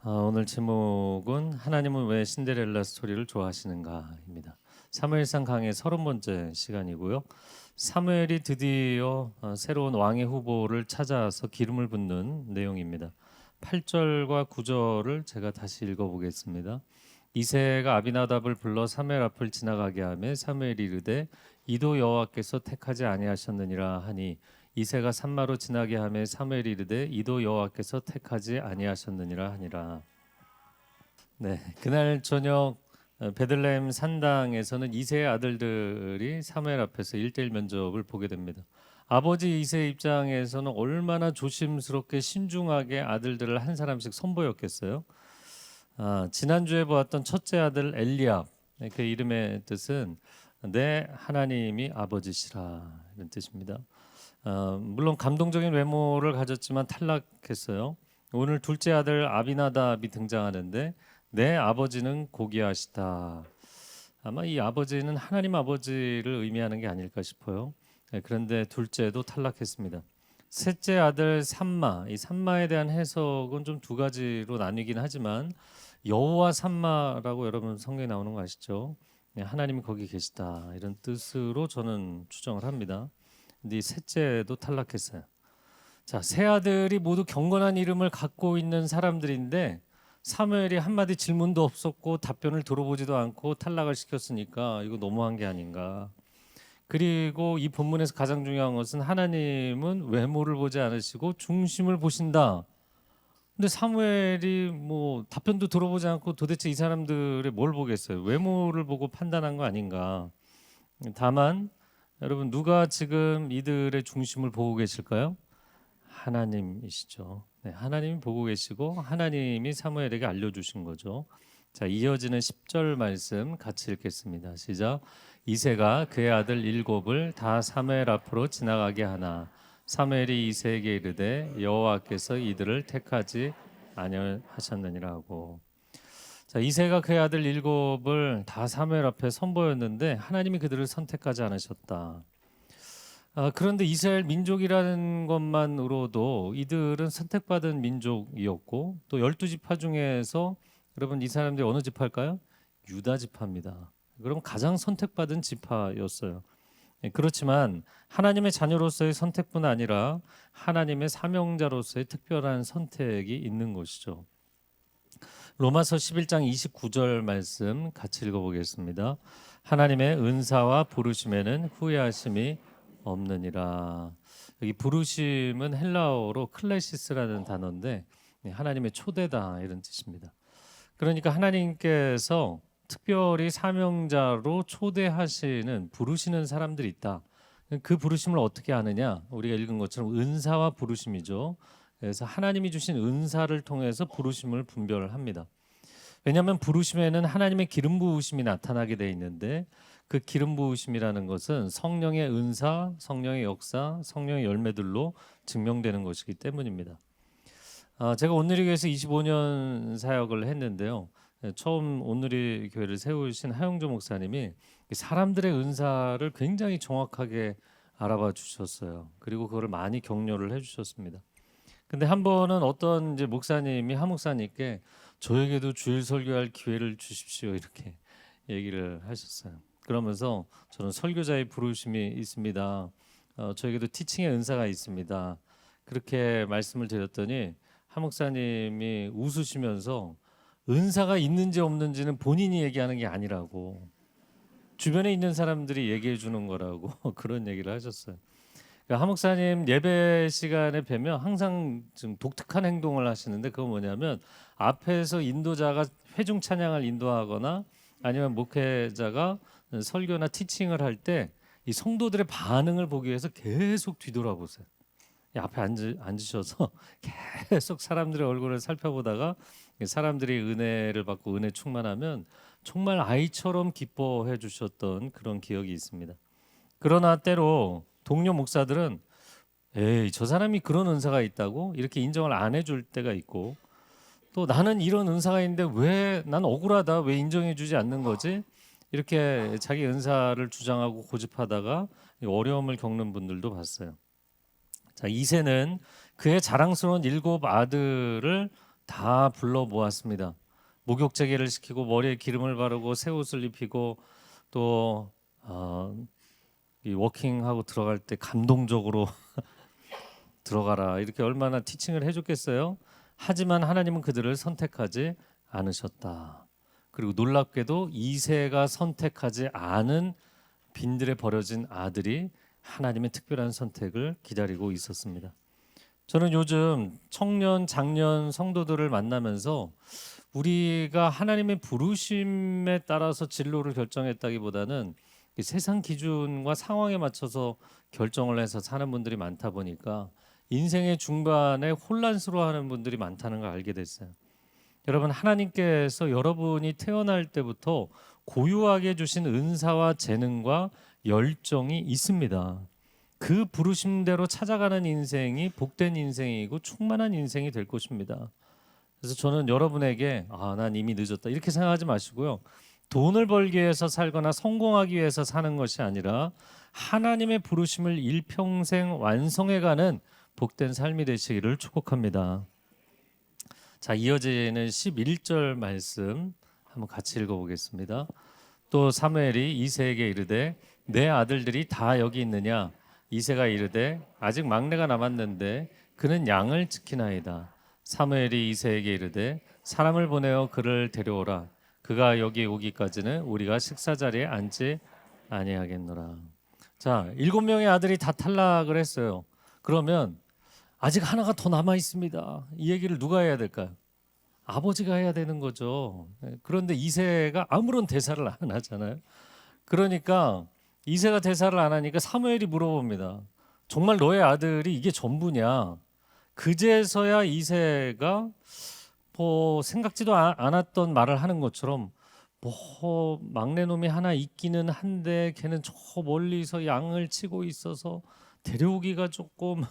오늘 제목은 하나님은 왜 신데렐라 스토리를 좋아하시는가입니다. 사무엘상 강의 30번째 시간이고요. 사무엘이 드디어 새로운 왕의 후보를 찾아서 기름을 붓는 내용입니다. 8절과 9절을 제가 다시 읽어보겠습니다. 이새가 아비나답을 불러 사무엘 앞을 지나가게 하며 사무엘이 이르되 이도 여호와께서 택하지 아니하셨느니라 하니 이새가 산마로 지나게 하며 사무엘이 이르되 이도 여호와께서 택하지 아니하셨느니라 하니라. 네, 그날 저녁 베들레헴 산당에서는 이새의 아들들이 사무엘 앞에서 1대1 면접을 보게 됩니다. 아버지 이새 입장에서는 얼마나 조심스럽게 신중하게 아들들을 한 사람씩 선보였겠어요. 지난주에 보았던 첫째 아들 엘리압, 그 이름의 뜻은 내 하나님이 아버지시라 이런 뜻입니다. 물론 감동적인 외모를 가졌지만 탈락했어요. 오늘 둘째 아들 아비나답이 등장하는데 내 아버지는 고귀하시다. 아마 이 아버지는 하나님 아버지를 의미하는 게 아닐까 싶어요. 그런데 둘째도 탈락했습니다. 셋째 아들 삼마, 이 삼마에 대한 해석은 좀 두 가지로 나뉘긴 하지만 여호와 삼마라고 여러분 성경에 나오는 거 아시죠? 하나님이 거기 계시다 이런 뜻으로 저는 추정을 합니다. 근데 이 셋째도 탈락했어요. 자, 세 아들이 모두 경건한 이름을 갖고 있는 사람들인데 사무엘이 한마디 질문도 없었고 답변을 들어보지도 않고 탈락을 시켰으니까 이거 너무한 게 아닌가. 그리고 이 본문에서 가장 중요한 것은 하나님은 외모를 보지 않으시고 중심을 보신다. 근데 사무엘이 뭐 답변도 들어보지 않고 도대체 이 사람들이 뭘 보겠어요? 외모를 보고 판단한 거 아닌가. 다만 여러분 누가 지금 이들의 중심을 보고 계실까요? 하나님이시죠. 네, 하나님이 보고 계시고 하나님이 사무엘에게 알려주신 거죠. 자, 이어지는 10절 말씀 같이 읽겠습니다. 시작. 이새가 그의 아들 일곱을 다 사무엘 앞으로 지나가게 하나 사무엘이 이새에게 이르되 여호와께서 이들을 택하지 아니하셨느니라 하고. 자, 이새가 그의 아들 일곱을 다 사무엘 앞에 선보였는데 하나님이 그들을 선택하지 않으셨다. 그런데 이스라엘 민족이라는 것만으로도 이들은 선택받은 민족이었고 또 12지파 중에서 여러분 이 사람들이 어느 지파일까요? 유다 지파입니다. 그럼 가장 선택받은 지파였어요. 그렇지만 하나님의 자녀로서의 선택뿐 아니라 하나님의 사명자로서의 특별한 선택이 있는 것이죠. 로마서 11장 29절 말씀 같이 읽어보겠습니다. 하나님의 은사와 부르심에는 후회하심이 없느니라. 여기 부르심은 헬라어로 클레시스라는 단어인데 하나님의 초대다 이런 뜻입니다. 그러니까 하나님께서 특별히 사명자로 초대하시는 부르시는 사람들이 있다. 그 부르심을 어떻게 아느냐? 우리가 읽은 것처럼 은사와 부르심이죠. 그래서 하나님이 주신 은사를 통해서 부르심을 분별합니다. 왜냐하면 부르심에는 하나님의 기름 부으심이 나타나게 돼 있는데 그 기름 부으심이라는 것은 성령의 은사, 성령의 역사, 성령의 열매들로 증명되는 것이기 때문입니다. 제가 온누리 교회에서 25년 사역을 했는데요. 처음 온누리 교회를 세우신 하용조 목사님이 사람들의 은사를 굉장히 정확하게 알아봐 주셨어요. 그리고 그거를 많이 격려를 해주셨습니다. 근데 한 번은 어떤 이제 목사님이 한 목사님께 저에게도 주일 설교할 기회를 주십시오 이렇게 얘기를 하셨어요. 그러면서 저는 설교자의 부르심이 있습니다. 저에게도 티칭의 은사가 있습니다. 그렇게 말씀을 드렸더니 한 목사님이 웃으시면서 은사가 있는지 없는지는 본인이 얘기하는 게 아니라고 주변에 있는 사람들이 얘기해 주는 거라고 그런 얘기를 하셨어요. 한 목사님 예배 시간에 뵈면 항상 좀 독특한 행동을 하시는데 그건 뭐냐면 앞에서 인도자가 회중 찬양을 인도하거나 아니면 목회자가 설교나 티칭을 할 때 이 성도들의 반응을 보기 위해서 계속 뒤돌아보세요. 앞에 앉으셔서 계속 사람들의 얼굴을 살펴보다가 사람들이 은혜를 받고 은혜 충만하면 정말 아이처럼 기뻐해 주셨던 그런 기억이 있습니다. 그러나 때로 동료 목사들은 에이 저 사람이 그런 은사가 있다고 이렇게 인정을 안 해줄 때가 있고 또 나는 이런 은사가 있는데 왜 난 억울하다 왜 인정해 주지 않는 거지 이렇게 자기 은사를 주장하고 고집하다가 어려움을 겪는 분들도 봤어요. 자, 이새는 그의 자랑스러운 7 아들을 다 불러 모았습니다. 목욕제계를 시키고 머리에 기름을 바르고 새 옷을 입히고 또 이 워킹하고 들어갈 때 감동적으로 들어가라 이렇게 얼마나 티칭을 해줬겠어요. 하지만 하나님은 그들을 선택하지 않으셨다. 그리고 놀랍게도 이새가 선택하지 않은 빈들에 버려진 아들이 하나님의 특별한 선택을 기다리고 있었습니다. 저는 요즘 청년, 장년 성도들을 만나면서 우리가 하나님의 부르심에 따라서 진로를 결정했다기보다는 이 세상 기준과 상황에 맞춰서 결정을 해서 사는 분들이 많다 보니까 인생의 중반에 혼란스러워하는 분들이 많다는 걸 알게 됐어요. 여러분, 하나님께서 여러분이 태어날 때부터 고유하게 주신 은사와 재능과 열정이 있습니다. 그 부르심대로 찾아가는 인생이 복된 인생이고 충만한 인생이 될 것입니다. 그래서 저는 여러분에게 난 이미 늦었다 이렇게 생각하지 마시고요. 돈을 벌기 위해서 살거나 성공하기 위해서 사는 것이 아니라 하나님의 부르심을 일평생 완성해가는 복된 삶이 되시기를 축복합니다. 자, 이어지는 11절 말씀 한번 같이 읽어보겠습니다. 또 사무엘이 이새에게 이르되 내 아들들이 다 여기 있느냐? 이새가 이르되 아직 막내가 남았는데 그는 양을 지키나이다. 사무엘이 이새에게 이르되 사람을 보내어 그를 데려오라. 그가 여기 오기까지는 우리가 식사 자리에 앉지 아니하겠노라. 자, 7명의 아들이 다 탈락을 했어요. 그러면 아직 하나가 더 남아 있습니다. 이 얘기를 누가 해야 될까요? 아버지가 해야 되는 거죠. 그런데 이새가 아무런 대사를 안 하잖아요. 그러니까 이새가 대사를 안 하니까 사무엘이 물어봅니다. 정말 너의 아들이 이게 전부냐? 그제서야 이새가 생각지도 않았던 말을 하는 것처럼 막내 놈이 하나 있기는 한데 걔는 저 멀리서 양을 치고 있어서 데려오기가 조금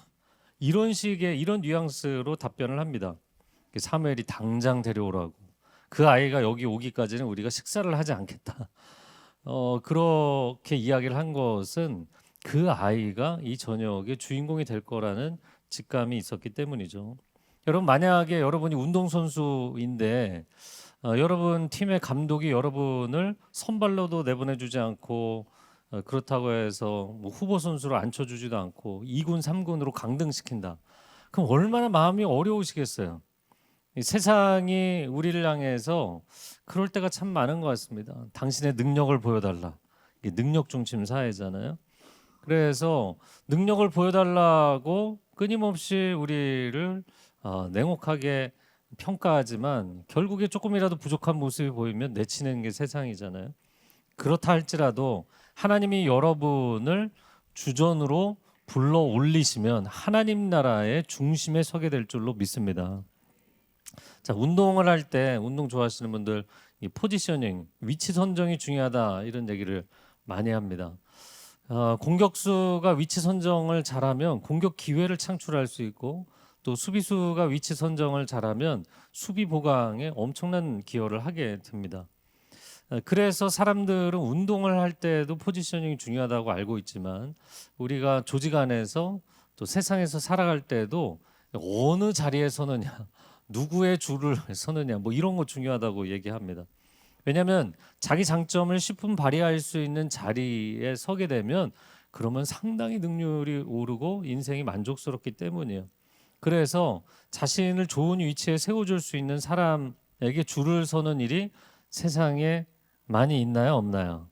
이런 뉘앙스로 답변을 합니다. 사무엘이 당장 데려오라고. 그 아이가 여기 오기까지는 우리가 식사를 하지 않겠다. 그렇게 이야기를 한 것은 그 아이가 이 저녁의 주인공이 될 거라는 직감이 있었기 때문이죠. 여러분, 만약에 여러분이 운동선수인데 여러분 팀의 감독이 여러분을 선발로도 내보내주지 않고 그렇다고 해서 후보 선수로 앉혀주지도 않고 2군, 3군으로 강등시킨다. 그럼 얼마나 마음이 어려우시겠어요. 이 세상이 우리를 향해서 그럴 때가 참 많은 것 같습니다. 당신의 능력을 보여달라. 이게 능력 중심 사회잖아요. 그래서 능력을 보여달라고 끊임없이 우리를 냉혹하게 평가하지만 결국에 조금이라도 부족한 모습이 보이면 내치는 게 세상이잖아요. 그렇다 할지라도 하나님이 여러분을 주전으로 불러 올리시면 하나님 나라의 중심에 서게 될 줄로 믿습니다. 자, 운동을 할 때 운동 좋아하시는 분들 이 포지셔닝, 위치 선정이 중요하다 이런 얘기를 많이 합니다. 공격수가 위치 선정을 잘하면 공격 기회를 창출할 수 있고 또 수비수가 위치 선정을 잘하면 수비 보강에 엄청난 기여를 하게 됩니다. 그래서 사람들은 운동을 할 때도 포지셔닝이 중요하다고 알고 있지만 우리가 조직 안에서 또 세상에서 살아갈 때도 어느 자리에 서느냐, 누구의 줄을 서느냐 이런 거 중요하다고 얘기합니다. 왜냐하면 자기 장점을 10분 발휘할 수 있는 자리에 서게 되면 그러면 상당히 능률이 오르고 인생이 만족스럽기 때문이에요. 그래서 자신을 좋은 위치에 세워줄 수 있는 사람에게 줄을 서는 일이 세상에 많이 있나요? 없나요?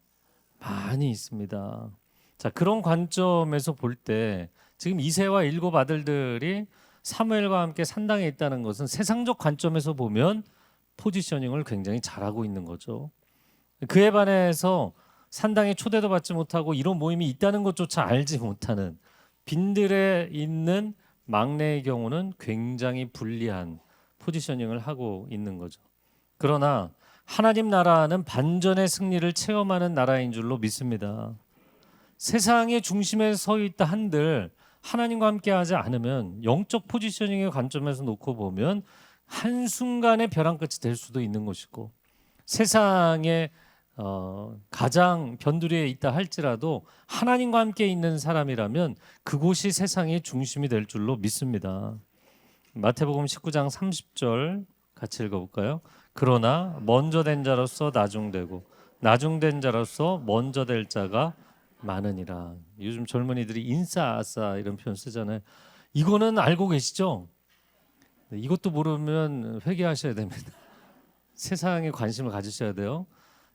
많이 있습니다. 자, 그런 관점에서 볼 때 지금 이새와 7 아들들이 사무엘과 함께 산당에 있다는 것은 세상적 관점에서 보면 포지셔닝을 굉장히 잘하고 있는 거죠. 그에 반해서 산당에 초대도 받지 못하고 이런 모임이 있다는 것조차 알지 못하는 빈들에 있는 막내의 경우는 굉장히 불리한 포지셔닝을 하고 있는 거죠. 그러나 하나님 나라는 반전의 승리를 체험하는 나라인 줄로 믿습니다. 세상의 중심에 서 있다 한들 하나님과 함께 하지 않으면 영적 포지셔닝의 관점에서 놓고 보면 한순간에 벼랑 끝이 될 수도 있는 것이고 세상의 가장 변두리에 있다 할지라도 하나님과 함께 있는 사람이라면 그곳이 세상의 중심이 될 줄로 믿습니다. 마태복음 19장 30절 같이 읽어볼까요? 그러나 먼저 된 자로서 나중되고 나중된 자로서 먼저 될 자가 많으니라. 요즘 젊은이들이 인싸 이런 표현 쓰잖아요. 이거는 알고 계시죠? 네, 이것도 모르면 회개하셔야 됩니다. 세상에 관심을 가지셔야 돼요.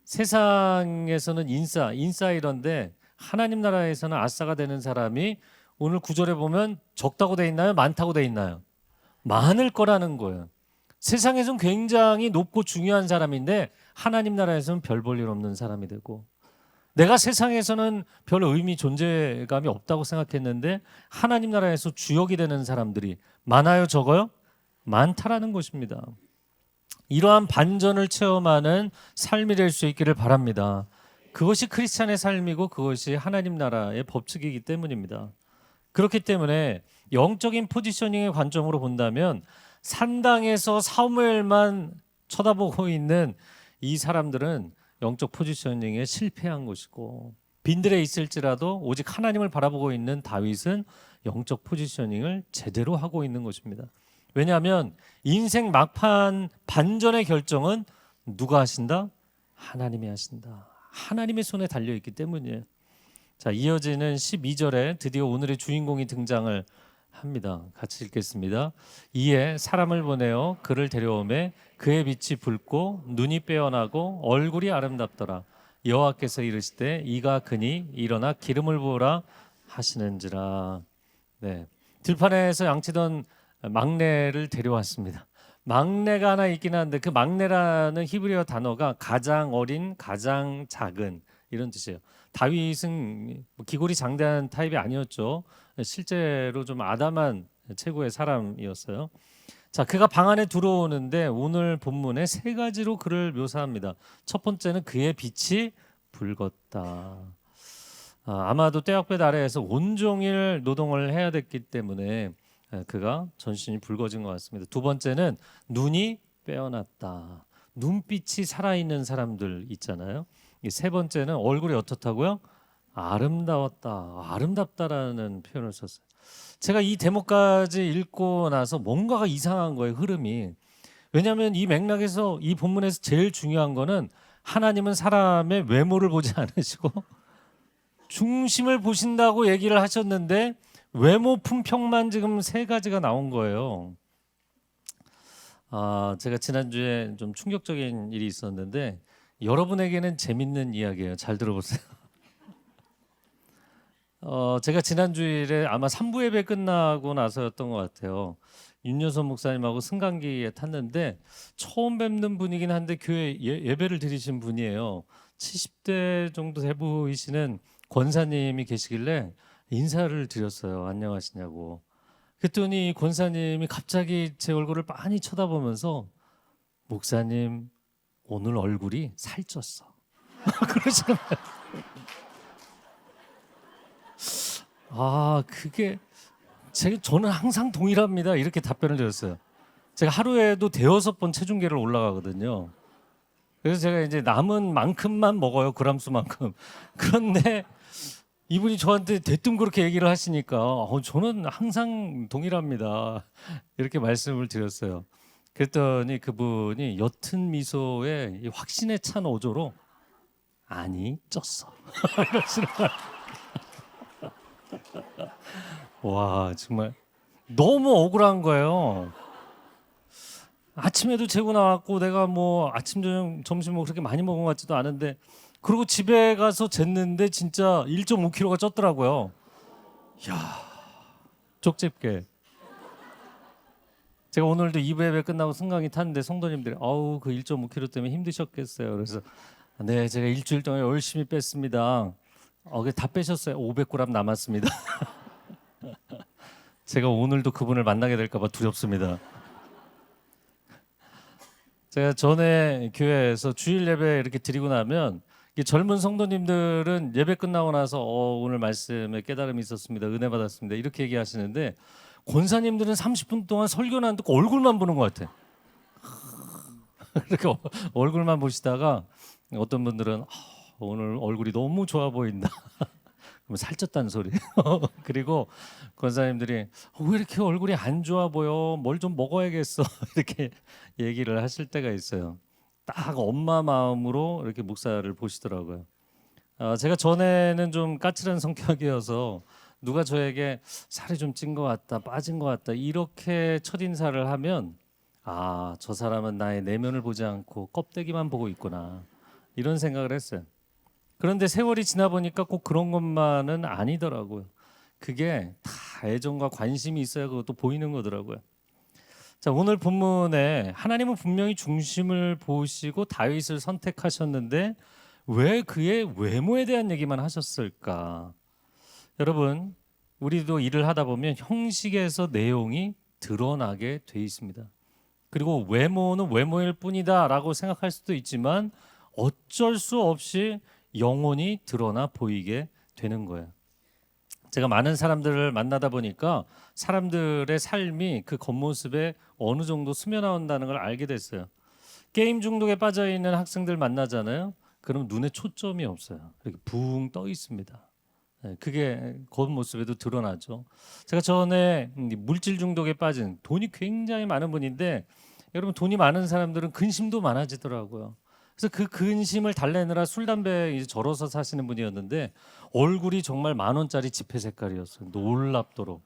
세상에서는 인싸 이런데 하나님 나라에서는 아싸가 되는 사람이 오늘 구절에 보면 적다고 돼 있나요? 많다고 돼 있나요? 많을 거라는 거예요. 세상에서는 굉장히 높고 중요한 사람인데 하나님 나라에서는 별 볼 일 없는 사람이 되고, 내가 세상에서는 별 의미 존재감이 없다고 생각했는데 하나님 나라에서 주역이 되는 사람들이 많아요, 적어요? 많다라는 것입니다. 이러한 반전을 체험하는 삶이 될 수 있기를 바랍니다. 그것이 크리스찬의 삶이고 그것이 하나님 나라의 법칙이기 때문입니다. 그렇기 때문에 영적인 포지셔닝의 관점으로 본다면 산당에서 사무엘만 쳐다보고 있는 이 사람들은 영적 포지셔닝에 실패한 것이고, 빈들에 있을지라도 오직 하나님을 바라보고 있는 다윗은 영적 포지셔닝을 제대로 하고 있는 것입니다. 왜냐하면 인생 막판 반전의 결정은 누가 하신다? 하나님이 하신다. 하나님의 손에 달려있기 때문이에요. 자, 이어지는 12절에 드디어 오늘의 주인공이 등장을 합니다. 같이 읽겠습니다. 이에 사람을 보내어 그를 데려오매 그의 빛이 붉고 눈이 빼어나고 얼굴이 아름답더라. 여호와께서 이르시되 이가 그니 일어나 기름을 부으라 하시는지라. 네, 들판에서 양치던 막내를 데려왔습니다. 막내가 하나 있긴 한데 그 막내라는 히브리어 단어가 가장 어린, 가장 작은 이런 뜻이에요. 다윗은 기골이 장대한 타입이 아니었죠. 실제로 좀 아담한 최고의 사람이었어요. 자, 그가 방 안에 들어오는데 오늘 본문에 세 가지로 그를 묘사합니다. 첫 번째는 그의 빛이 붉었다. 아마도 떼약볕 아래에서 온종일 노동을 해야 됐기 때문에 그가 전신이 붉어진 것 같습니다. 두 번째는 눈이 빼어났다. 눈빛이 살아있는 사람들 있잖아요. 세 번째는 얼굴이 어떻다고요? 아름다웠다. 아름답다라는 표현을 썼어요. 제가 이 대목까지 읽고 나서 뭔가가 이상한 거예요, 흐름이. 왜냐하면 이 맥락에서, 이 본문에서 제일 중요한 거는 하나님은 사람의 외모를 보지 않으시고 중심을 보신다고 얘기를 하셨는데 외모 품평만 지금 세 가지가 나온 거예요. 제가 지난주에 좀 충격적인 일이 있었는데 여러분에게는 재밌는 이야기예요. 잘 들어보세요. 제가 지난 주일에 아마 3부 예배 끝나고 나서였던 것 같아요. 윤여선 목사님하고 승강기에 탔는데 처음 뵙는 분이긴 한데 교회 예배를 드리신 분이에요. 70대 정도 돼 보이시는 권사님이 계시길래 인사를 드렸어요. 안녕하시냐고. 그랬더니 권사님이 갑자기 제 얼굴을 많이 쳐다보면서 목사님 오늘 얼굴이 살쪘어. 그러시는 거예요. 그게 저는 항상 동일합니다. 이렇게 답변을 드렸어요. 제가 하루에도 대여섯 번 체중계를 올라가거든요. 그래서 제가 이제 남은 만큼만 먹어요. 그람수만큼. 그런데 이분이 저한테 대뜸 그렇게 얘기를 하시니까 저는 항상 동일합니다. 이렇게 말씀을 드렸어요. 그랬더니 그분이 옅은 미소에 이 확신에 찬 어조로 아니 쪘어. 이러시는 거예요. 와, 정말 너무 억울한 거예요. 아침에도 재고 나왔고 내가 뭐 아침 저녁 점심 뭐 그렇게 많이 먹은 것 같지도 않은데, 그리고 집에 가서 쟀는데 진짜 1.5kg가 쪘더라고요. 이야, 쪽집게. 제가 오늘도 2부 예배 끝나고 승강이 탔는데 성도님들이 그 1.5kg 때문에 힘드셨겠어요. 그래서 네, 제가 일주일 동안 열심히 뺐습니다. 다 빼셨어요. 500g 남았습니다. 제가 오늘도 그분을 만나게 될까 봐 두렵습니다. 제가 전에 교회에서 주일 예배 이렇게 드리고 나면 젊은 성도님들은 예배 끝나고 나서 오늘 말씀에 깨달음이 있었습니다. 은혜 받았습니다. 이렇게 얘기하시는데 권사님들은 30분 동안 설교는 안 듣고 얼굴만 보는 것 같아요. 이렇게 얼굴만 보시다가 어떤 분들은 오늘 얼굴이 너무 좋아 보인다. 그럼 살쪘다는 소리예요. 그리고 권사님들이 왜 이렇게 얼굴이 안 좋아 보여? 뭘 좀 먹어야겠어. 이렇게 얘기를 하실 때가 있어요. 딱 엄마 마음으로 이렇게 목사를 보시더라고요. 제가 전에는 좀 까칠한 성격이어서 누가 저에게 살이 좀 찐 것 같다, 빠진 것 같다 이렇게 첫인사를 하면 저 사람은 나의 내면을 보지 않고 껍데기만 보고 있구나 이런 생각을 했어요. 그런데 세월이 지나 보니까 꼭 그런 것만은 아니더라고요. 그게 다 애정과 관심이 있어야 그것도 보이는 거더라고요. 자, 오늘 본문에 하나님은 분명히 중심을 보시고 다윗을 선택하셨는데 왜 그의 외모에 대한 얘기만 하셨을까? 여러분, 우리도 일을 하다 보면 형식에서 내용이 드러나게 돼 있습니다. 그리고 외모는 외모일 뿐이다라고 생각할 수도 있지만 어쩔 수 없이 영혼이 드러나 보이게 되는 거예요. 제가 많은 사람들을 만나다 보니까 사람들의 삶이 그 겉모습에 어느 정도 스며나온다는 걸 알게 됐어요. 게임 중독에 빠져 있는 학생들 만나잖아요. 그럼 눈에 초점이 없어요. 이렇게 붕 떠 있습니다. 그게 겉모습에도 드러나죠. 제가 전에 물질 중독에 빠진 돈이 굉장히 많은 분인데 여러분 돈이 많은 사람들은 근심도 많아지더라고요. 그래서 그 근심을 달래느라 술 담배 이제 절어서 사시는 분이었는데 얼굴이 정말 10,000원짜리 지폐 색깔이었어요. 놀랍도록.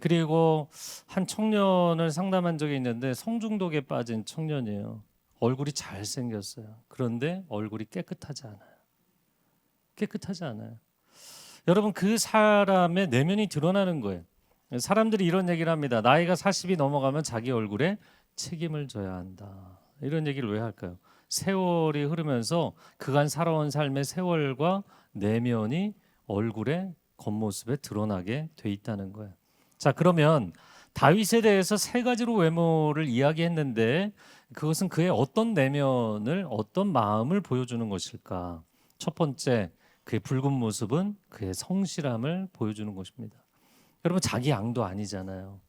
그리고 한 청년을 상담한 적이 있는데 성중독에 빠진 청년이에요. 얼굴이 잘생겼어요. 그런데 얼굴이 깨끗하지 않아요. 깨끗하지 않아요. 여러분 그 사람의 내면이 드러나는 거예요. 사람들이 이런 얘기를 합니다. 나이가 40이 넘어가면 자기 얼굴에 책임을 져야 한다. 이런 얘기를 왜 할까요? 세월이 흐르면서 그간 살아온 삶의 세월과 내면이 얼굴에 겉모습에 드러나게 돼 있다는 거예요. 자, 그러면 다윗에 대해서 세 가지로 외모를 이야기했는데 그것은 그의 어떤 내면을 어떤 마음을 보여주는 것일까? 첫 번째, 그의 붉은 모습은 그의 성실함을 보여주는 것입니다. 여러분 자기 양도 아니잖아요.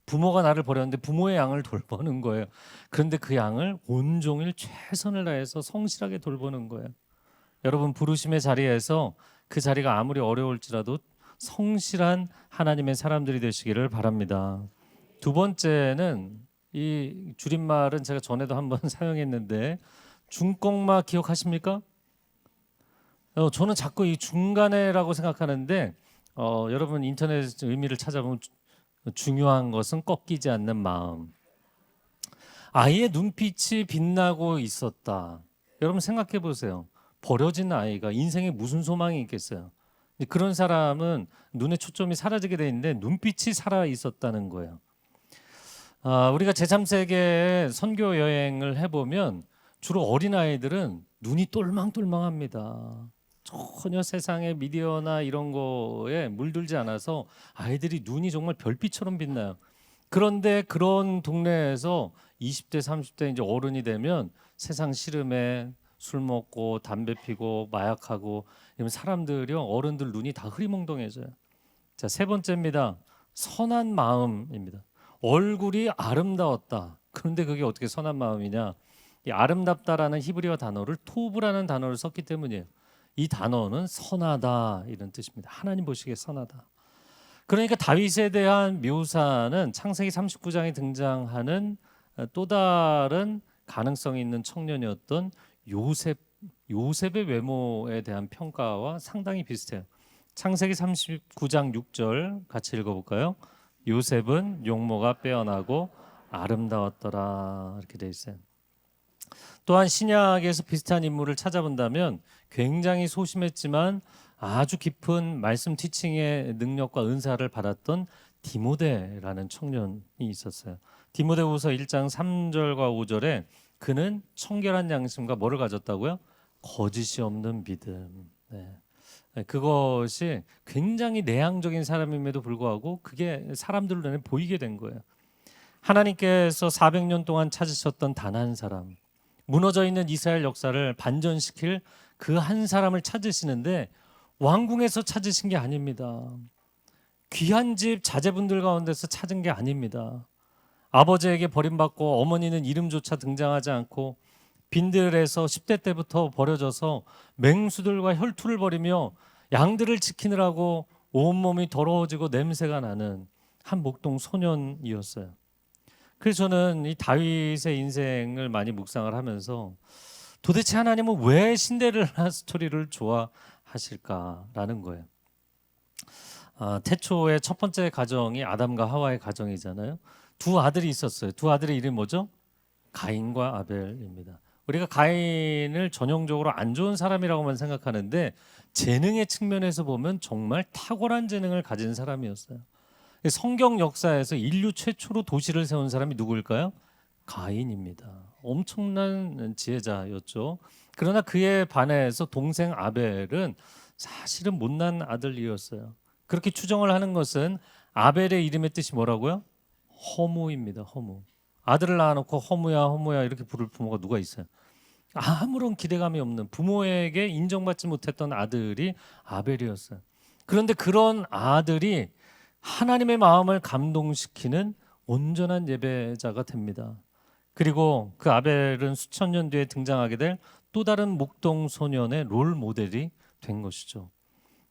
부모가 나를 버렸는데 부모의 양을 돌보는 거예요. 그런데 그 양을 온종일 최선을 다해서 성실하게 돌보는 거예요. 여러분 부르심의 자리에서 그 자리가 아무리 어려울지라도 성실한 하나님의 사람들이 되시기를 바랍니다. 두 번째는 이 줄임말은 제가 전에도 한번 사용했는데 중꺾마 기억하십니까? 저는 자꾸 이 중간에라고 생각하는데 여러분 인터넷 의미를 찾아보면 중요한 것은 꺾이지 않는 마음. 아이의 눈빛이 빛나고 있었다. 여러분 생각해 보세요. 버려진 아이가 인생에 무슨 소망이 있겠어요? 그런 사람은 눈에 초점이 사라지게 돼 있는데 눈빛이 살아 있었다는 거예요. 우리가 제3세계에 선교 여행을 해보면 주로 어린 아이들은 눈이 똘망똘망합니다. 전혀 세상의 미디어나 이런 거에 물들지 않아서 아이들이 눈이 정말 별빛처럼 빛나요. 그런데 그런 동네에서 20대, 30대 이제 어른이 되면 세상 시름에 술 먹고 담배 피고 마약하고 이러면 사람들이요 어른들 눈이 다 흐리멍덩해져요. 자, 세 번째입니다. 선한 마음입니다. 얼굴이 아름다웠다. 그런데 그게 어떻게 선한 마음이냐? 이 아름답다라는 히브리어 단어를 토브라는 단어를 썼기 때문이에요. 이 단어는 선하다 이런 뜻입니다. 하나님 보시기에 선하다. 그러니까 다윗에 대한 묘사는 창세기 39장에 등장하는 또 다른 가능성이 있는 청년이었던 요셉의 외모에 대한 평가와 상당히 비슷해요. 창세기 39장 6절 같이 읽어볼까요? 요셉은 용모가 빼어나고 아름다웠더라 이렇게 돼 있어요. 또한 신약에서 비슷한 인물을 찾아본다면 굉장히 소심했지만 아주 깊은 말씀 티칭의 능력과 은사를 받았던 디모데라는 청년이 있었어요. 디모데후서 1장 3절과 5절에 그는 청결한 양심과 뭐를 가졌다고요? 거짓이 없는 믿음. 그것이 굉장히 내향적인 사람임에도 불구하고 그게 사람들 눈에 보이게 된 거예요. 하나님께서 400년 동안 찾으셨던 단 한 사람, 무너져 있는 이스라엘 역사를 반전시킬 그 한 사람을 찾으시는데 왕궁에서 찾으신 게 아닙니다. 귀한 집 자제분들 가운데서 찾은 게 아닙니다. 아버지에게 버림받고 어머니는 이름조차 등장하지 않고 빈들에서 10대 때부터 버려져서 맹수들과 혈투를 벌이며 양들을 지키느라고 온몸이 더러워지고 냄새가 나는 한 목동 소년이었어요. 그래서 저는 이 다윗의 인생을 많이 묵상을 하면서 도대체 하나님은 왜 신데렐라 스토리를 좋아하실까라는 거예요. 태초의 첫 번째 가정이 아담과 하와의 가정이잖아요. 두 아들이 있었어요. 두 아들의 이름이 뭐죠? 가인과 아벨입니다. 우리가 가인을 전형적으로 안 좋은 사람이라고만 생각하는데 재능의 측면에서 보면 정말 탁월한 재능을 가진 사람이었어요. 성경 역사에서 인류 최초로 도시를 세운 사람이 누구일까요? 가인입니다. 엄청난 지혜자였죠. 그러나 그에 반해서 동생 아벨은 사실은 못난 아들이었어요. 그렇게 추정을 하는 것은 아벨의 이름의 뜻이 뭐라고요? 허무입니다. 허무. 아들을 낳아놓고 허무야 허무야 이렇게 부를 부모가 누가 있어요? 아무런 기대감이 없는, 부모에게 인정받지 못했던 아들이 아벨이었어요. 그런데 그런 아들이 하나님의 마음을 감동시키는 온전한 예배자가 됩니다. 그리고 그 아벨은 수천 년 뒤에 등장하게 될 또 다른 목동 소년의 롤 모델이 된 것이죠.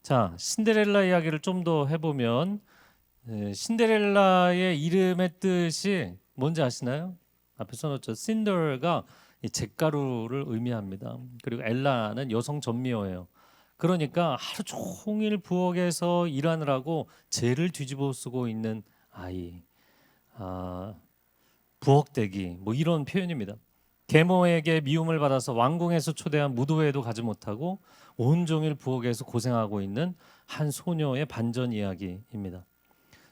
자, 신데렐라 이야기를 좀 더 해보면 신데렐라의 이름의 뜻이 뭔지 아시나요? 앞에 써놓죠. 신더가 잿가루를 의미합니다. 그리고 엘라는 여성 전미어예요. 그러니까 하루 종일 부엌에서 일하느라고 재를 뒤집어 쓰고 있는 아이, 부엌대기 뭐 이런 표현입니다. 계모에게 미움을 받아서 왕궁에서 초대한 무도회에도 가지 못하고 온종일 부엌에서 고생하고 있는 한 소녀의 반전 이야기입니다.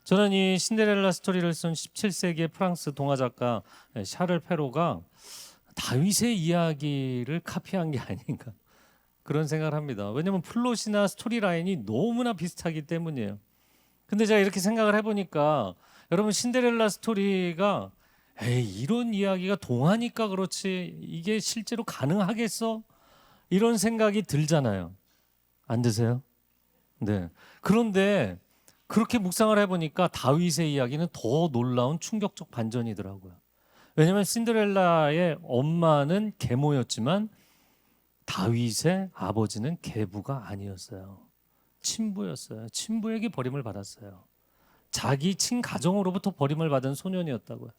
저는 이 신데렐라 스토리를 쓴 17세기의 프랑스 동화 작가 샤를 페로가 다윗의 이야기를 카피한 게 아닌가 그런 생각을 합니다. 왜냐하면 플롯이나 스토리 라인이 너무나 비슷하기 때문이에요. 근데 제가 이렇게 생각을 해보니까 여러분 신데렐라 스토리가 이런 이야기가 동화니까 그렇지 이게 실제로 가능하겠어? 이런 생각이 들잖아요. 안 드세요? 네. 그런데 그렇게 묵상을 해보니까 다윗의 이야기는 더 놀라운 충격적 반전이더라고요. 왜냐하면 신데렐라의 엄마는 계모였지만 다윗의 아버지는 계부가 아니었어요. 친부였어요. 친부에게 버림을 받았어요. 자기 친가정으로부터 버림을 받은 소년이었다고요.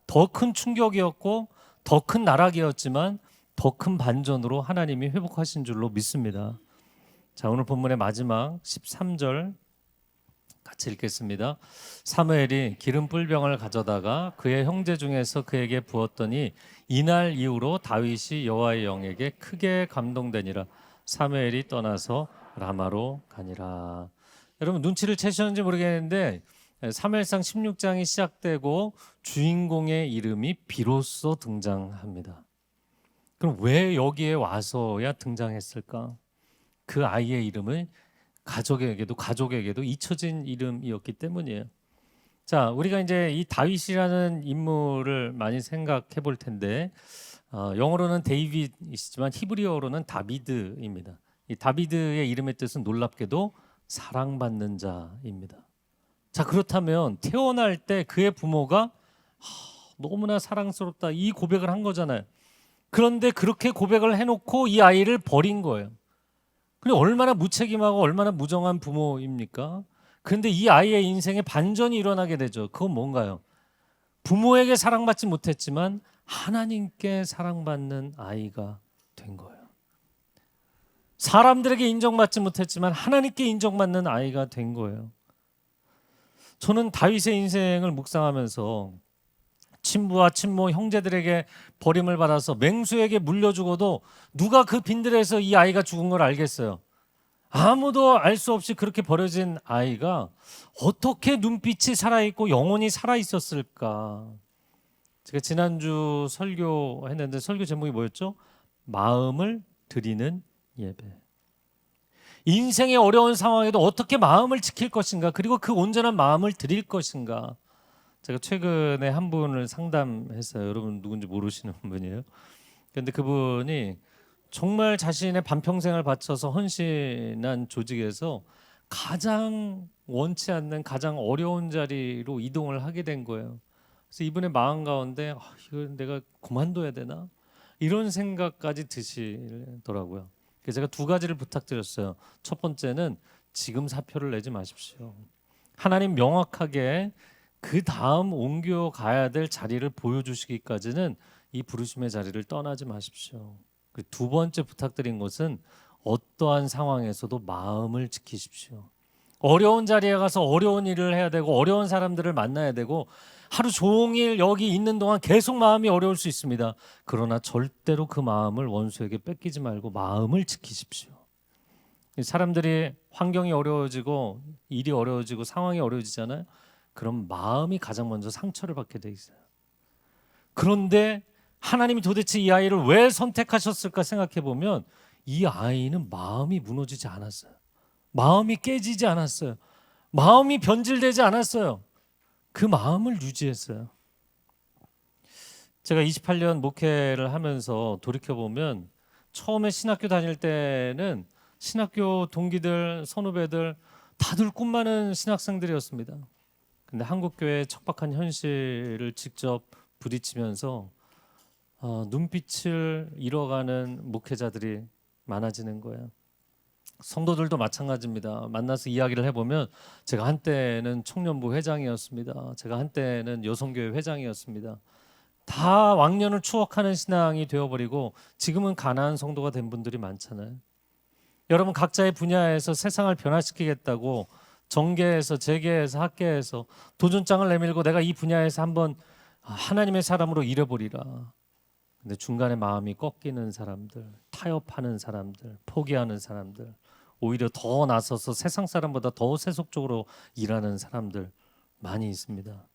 더 큰 충격이었고 더 큰 나락이었지만 더 큰 반전으로 하나님이 회복하신 줄로 믿습니다. 자, 오늘 본문의 마지막 13절 같이 읽겠습니다. 사무엘이 기름 뿔병을 가져다가 그의 형제 중에서 그에게 부었더니 이날 이후로 다윗이 여호와의 영에게 크게 감동되니라. 사무엘이 떠나서 라마로 가니라. 여러분 눈치를 채셨는지 모르겠는데 사무엘상 16장이 시작되고 주인공의 이름이 비로소 등장합니다. 그럼 왜 여기에 와서야 등장했을까? 그 아이의 이름을 가족에게도 잊혀진 이름이었기 때문이에요. 자, 우리가 이제 이 다윗이라는 인물을 많이 생각해 볼 텐데 영어로는 데이빗이지만 히브리어로는 다비드입니다. 이 다비드의 이름의 뜻은 놀랍게도 사랑받는 자입니다. 자, 그렇다면 태어날 때 그의 부모가 너무나 사랑스럽다 이 고백을 한 거잖아요. 그런데 그렇게 고백을 해놓고 이 아이를 버린 거예요. 근데 얼마나 무책임하고 얼마나 무정한 부모입니까? 그런데 이 아이의 인생에 반전이 일어나게 되죠. 그건 뭔가요? 부모에게 사랑받지 못했지만 하나님께 사랑받는 아이가 된 거예요. 사람들에게 인정받지 못했지만 하나님께 인정받는 아이가 된 거예요. 저는 다윗의 인생을 묵상하면서 친부와 친모, 형제들에게 버림을 받아서 맹수에게 물려 죽어도 누가 그 빈들에서 이 아이가 죽은 걸 알겠어요? 아무도 알 수 없이 그렇게 버려진 아이가 어떻게 눈빛이 살아있고 영혼이 살아있었을까? 제가 지난주 설교했는데 설교 제목이 뭐였죠? 마음을 드리는 예배. 인생의 어려운 상황에도 어떻게 마음을 지킬 것인가, 그리고 그 온전한 마음을 드릴 것인가. 제가 최근에 한 분을 상담했어요. 여러분 누군지 모르시는 분이에요. 그런데 그분이 정말 자신의 반평생을 바쳐서 헌신한 조직에서 가장 원치 않는 가장 어려운 자리로 이동을 하게 된 거예요. 그래서 이분의 마음 가운데 이걸 내가 그만둬야 되나? 이런 생각까지 드시더라고요. 그래서 제가 두 가지를 부탁드렸어요. 첫 번째는 지금 사표를 내지 마십시오. 하나님 명확하게 그 다음 옮겨가야 될 자리를 보여주시기까지는 이 부르심의 자리를 떠나지 마십시오. 두 번째 부탁드린 것은 어떠한 상황에서도 마음을 지키십시오. 어려운 자리에 가서 어려운 일을 해야 되고 어려운 사람들을 만나야 되고 하루 종일 여기 있는 동안 계속 마음이 어려울 수 있습니다. 그러나 절대로 그 마음을 원수에게 뺏기지 말고 마음을 지키십시오. 사람들이 환경이 어려워지고 일이 어려워지고 상황이 어려워지잖아요. 그럼 마음이 가장 먼저 상처를 받게 돼 있어요. 그런데 하나님이 도대체 이 아이를 왜 선택하셨을까 생각해 보면 이 아이는 마음이 무너지지 않았어요. 마음이 깨지지 않았어요. 마음이 변질되지 않았어요. 그 마음을 유지했어요. 제가 28년 목회를 하면서 돌이켜보면 처음에 신학교 다닐 때는 신학교 동기들, 선후배들 다들 꿈 많은 신학생들이었습니다. 근데 한국교회의 척박한 현실을 직접 부딪히면서 눈빛을 잃어가는 목회자들이 많아지는 거예요. 성도들도 마찬가지입니다. 만나서 이야기를 해보면 제가 한때는 청년부 회장이었습니다. 제가 한때는 여성교회 회장이었습니다. 다 왕년을 추억하는 신앙이 되어버리고 지금은 가난한 성도가 된 분들이 많잖아요. 여러분 각자의 분야에서 세상을 변화시키겠다고 정계에서 재계에서 학계에서 도전장을 내밀고 내가 이 분야에서 한번 하나님의 사람으로 일해보리라. 근데 중간에 마음이 꺾이는 사람들, 타협하는 사람들, 포기하는 사람들, 오히려 더 나서서 세상 사람보다 더 세속적으로 일하는 사람들 많이 있습니다.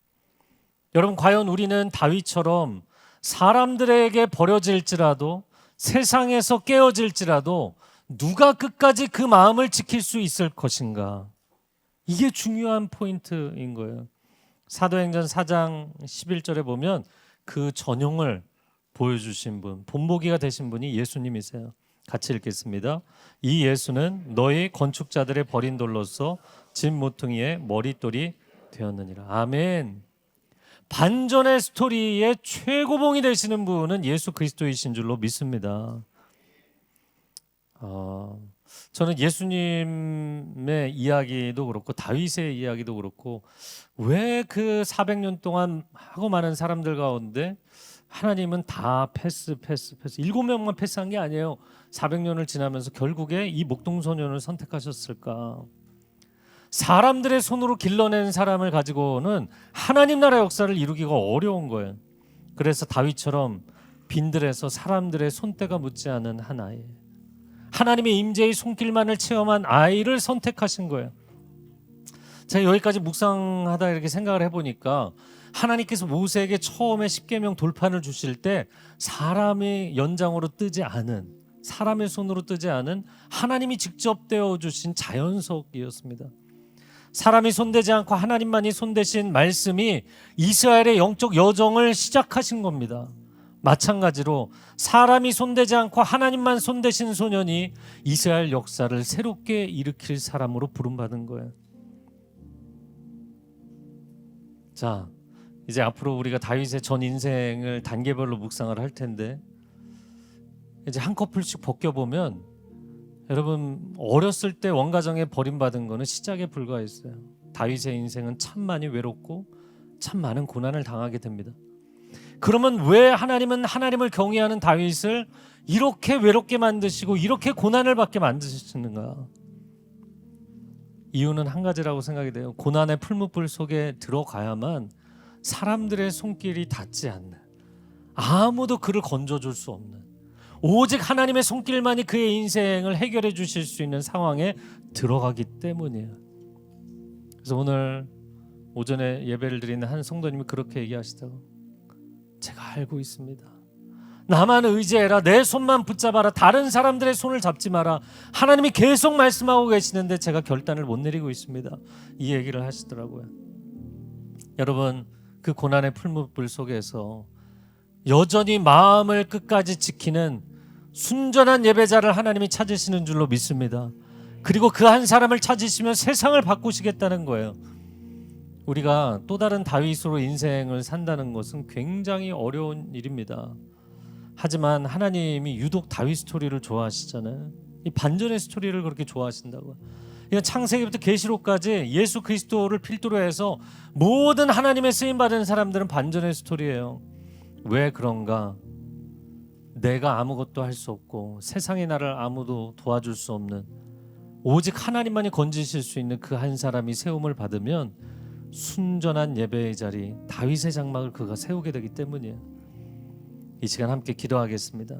여러분 과연 우리는 다윗처럼 사람들에게 버려질지라도 세상에서 깨어질지라도 누가 끝까지 그 마음을 지킬 수 있을 것인가? 이게 중요한 포인트인 거예요. 사도행전 4장 11절에 보면 그 전형을 보여주신 분, 본보기가 되신 분이 예수님이세요. 같이 읽겠습니다. 이 예수는 너희 건축자들의 버린 돌로서 집 모퉁이의 머릿돌이 되었느니라. 아멘. 반전의 스토리의 최고봉이 되시는 분은 예수 그리스도이신 줄로 믿습니다. 저는 예수님의 이야기도 그렇고 다윗의 이야기도 그렇고 왜 그 400년 동안 하고 많은 사람들 가운데 하나님은 다 패스 7명만 패스한 게 아니에요. 400년을 지나면서 결국에 이 목동소년을 선택하셨을까? 사람들의 손으로 길러낸 사람을 가지고는 하나님 나라 역사를 이루기가 어려운 거예요. 그래서 다윗처럼 빈들에서 사람들의 손때가 묻지 않은 한 아이, 하나님의 임재의 손길만을 체험한 아이를 선택하신 거예요. 제가 여기까지 묵상하다 이렇게 생각을 해보니까 하나님께서 모세에게 처음에 십계명 돌판을 주실 때 사람의 연장으로 뜨지 않은, 사람의 손으로 뜨지 않은 하나님이 직접 떼어주신 자연석이었습니다. 사람이 손대지 않고 하나님만이 손대신 말씀이 이스라엘의 영적 여정을 시작하신 겁니다. 마찬가지로 사람이 손대지 않고 하나님만 손대신 소년이 이스라엘 역사를 새롭게 일으킬 사람으로 부름받은 거예요. 자, 이제 앞으로 우리가 다윗의 전 인생을 단계별로 묵상을 할 텐데 이제 한 커플씩 벗겨보면 여러분 어렸을 때 원가정에 버림받은 거는 시작에 불과했어요. 다윗의 인생은 참 많이 외롭고 참 많은 고난을 당하게 됩니다. 그러면 왜 하나님은 하나님을 경외하는 다윗을 이렇게 외롭게 만드시고 이렇게 고난을 받게 만드시는가? 이유는 한 가지라고 생각이 돼요. 고난의 풀무불 속에 들어가야만 사람들의 손길이 닿지 않는, 아무도 그를 건져줄 수 없는, 오직 하나님의 손길만이 그의 인생을 해결해 주실 수 있는 상황에 들어가기 때문이에요. 그래서 오늘 오전에 예배를 드리는 한 성도님이 그렇게 얘기하시더라고요. 제가 알고 있습니다. 나만 의지해라. 내 손만 붙잡아라. 다른 사람들의 손을 잡지 마라. 하나님이 계속 말씀하고 계시는데 제가 결단을 못 내리고 있습니다. 이 얘기를 하시더라고요. 여러분 그 고난의 풀무불 속에서 여전히 마음을 끝까지 지키는 순전한 예배자를 하나님이 찾으시는 줄로 믿습니다. 그리고 그 한 사람을 찾으시면 세상을 바꾸시겠다는 거예요. 우리가 또 다른 다윗으로 인생을 산다는 것은 굉장히 어려운 일입니다. 하지만 하나님이 유독 다윗 스토리를 좋아하시잖아요. 이 반전의 스토리를 그렇게 좋아하신다고요. 그러니까 창세기부터 계시록까지 예수 그리스도를 필두로 해서 모든 하나님의 쓰임 받은 사람들은 반전의 스토리예요. 왜 그런가? 내가 아무것도 할 수 없고 세상의 나를 아무도 도와줄 수 없는 오직 하나님만이 건지실 수 있는 그 한 사람이 세움을 받으면 순전한 예배의 자리, 다윗의 장막을 그가 세우게 되기 때문이에요. 이 시간 함께 기도하겠습니다.